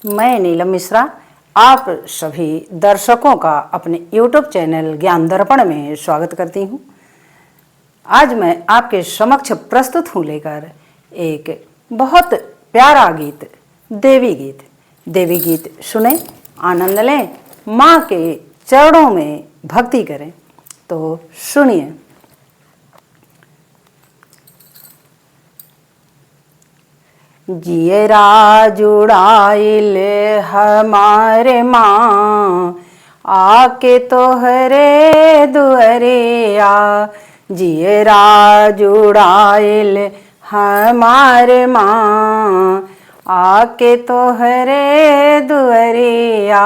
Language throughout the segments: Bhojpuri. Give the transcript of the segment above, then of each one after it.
मैं नीलम मिश्रा आप सभी दर्शकों का अपने YouTube चैनल ज्ञान दर्पण में स्वागत करती हूँ। आज मैं आपके समक्ष प्रस्तुत हूँ लेकर एक बहुत प्यारा गीत, देवी गीत सुने, आनंद लें, माँ के चरणों में भक्ति करें। तो सुनिए। जियरा जुड़ाइल हमारे माँ, आके तोहरे दुअरिया। जियरा जुड़ाइल हमारे माँ, आके तोहरे दुअरिया।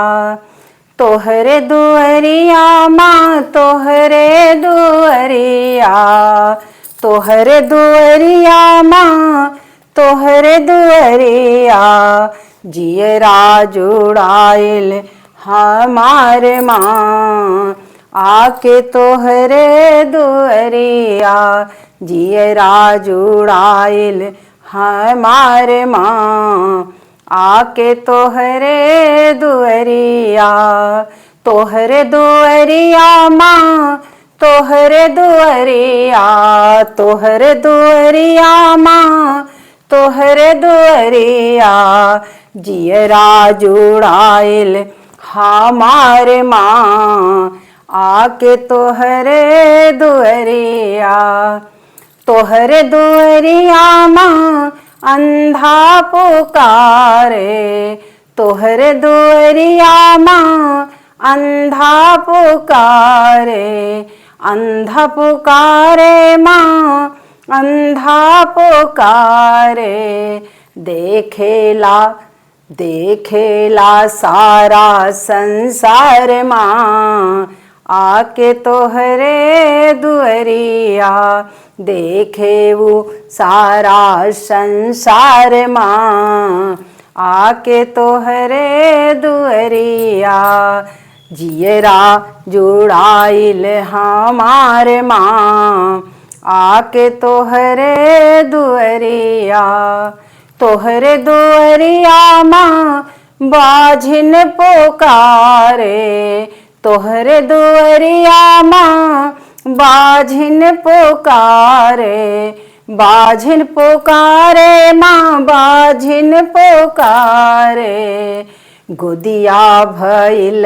तोहरे दुअरिया माँ, तोहरे दुअरिया, तोहरे दुअरिया माँ, तोहरे दुअरिया। जियरा जुड़ाइल हमारे माँ, आके तोहरे दुअरिया। जियरा जुड़ाइल हमारे माँ, आके तोहरे दुअरिया। तोहरे दुअरिया माँ, तोहरे दुअरिया, तोहरे दुअरिया माँ, तोहरे दुअरिया। जियरा जुड़ाइल हमारे माँ, आके तोहरे दुअरिया। तोहरे दुअरिया माँ, अंधा पुकारे। तोहरे दुअरिया माँ, अंधा पुकारे। अंधा पुकारे माँ, अंधा पुकारे। देखेला सारा संसार माँ, आके तोहरे दुअरिया। देखे वो सारा संसार माँ, आके तोहरे दुअरिया। जियरा जुड़ाइल हमारे माँ, आके तोहरे दुअरिया। तोहरे दुअरिया माँ, बाझिन पुकारे। तोहरे दुअरिया माँ, बाझिन पुकारे। बाझिन पुकारे माँ, बाझिन पुकारे। गुदिया भइल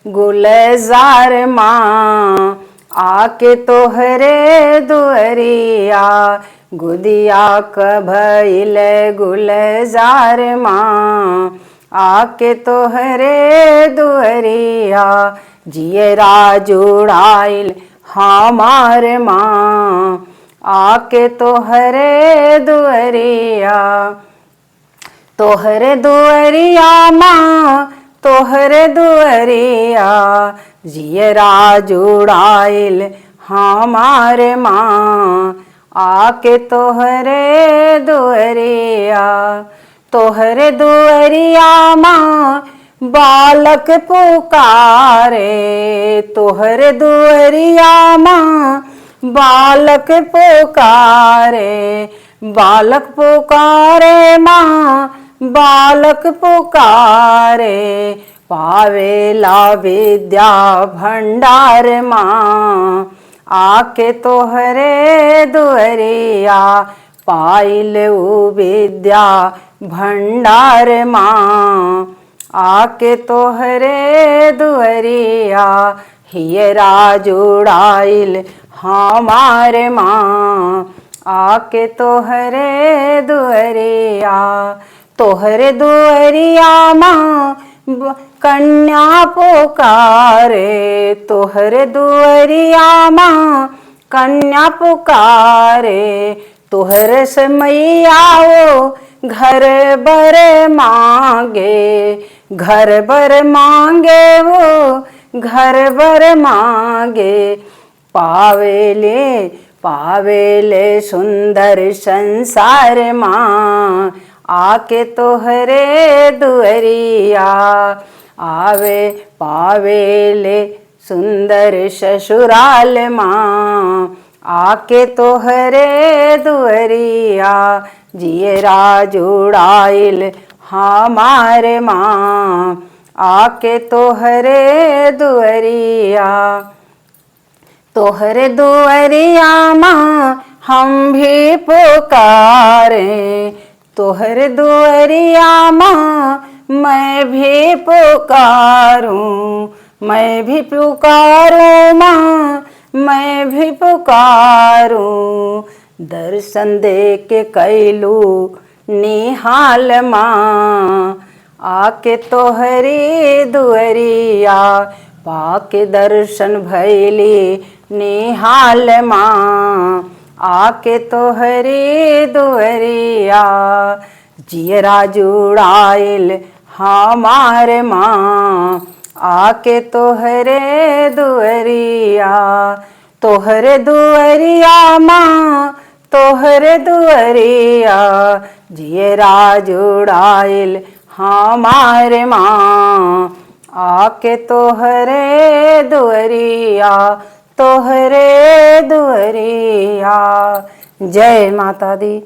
गुलजार माँ, आके तोहरे दुअरिया। गुदिया क भइल गुलजार माँ, आके तोहरे दुअरिया। जियरा जुड़ाइल हमारे माँ, आके तोहरे दुअरिया। तोहरे दुअरिया माँ, तोहरे दुअरिया। जियरा जुड़ाइल हमारे माँ, आके तोहरे दुअरिया। तोहरे दुअरिया माँ, बालक पुकारे। तोहरे दुअरिया माँ, बालक पुकारे। बालक पुकारे माँ, बालक पुकारे। पावेला विद्या भंडार माँ, आके तोहरे दुअरिया। पाइल उ विद्या भंडार माँ, आके तोहरे दुअरिया। हियरा जुड़ाइल हमारे माँ, आके तोहरे दुअरिया। तोहरे दुअरिया माँ, कन्या पुकारे। तोहरे दुअरिया माँ, कन्या पुकारे। तोहरे से मैया वो घर बर मांगे। घर बर मांगे वो, घर बर मांगे। पावेले सुंदर संसार माँ, आके तोहरे दुअरिया। पावेले सुंदर ससुराल माँ, आके तोहरे दुअरिया। जियरा जुड़ाइल हमारे माँ आके तोहरे दुअरिया। तोहरे दुअरिया माँ हम भी पुकारे, तोहरे दुअरिया माँ मैं भी पुकारूं, मैं भी पुकारूं माँ मैं भी पुकारूं। दर्शन दे के कैलू निहाल माँ आके तोहरी दुअरिया। पाके दर्शन भैली निहाल माँ आके तोहरी दुअरिया। जियरा जुड़ाइल हमारे माँ आके तोहरे दुअरिया। तोहरे दुअरिया माँ तोहरे दुअरिया, जियरा जुड़ाइल हमारे माँ आके तोहरे दुअरिया। तोहरे दुअरिया। जय माता दी।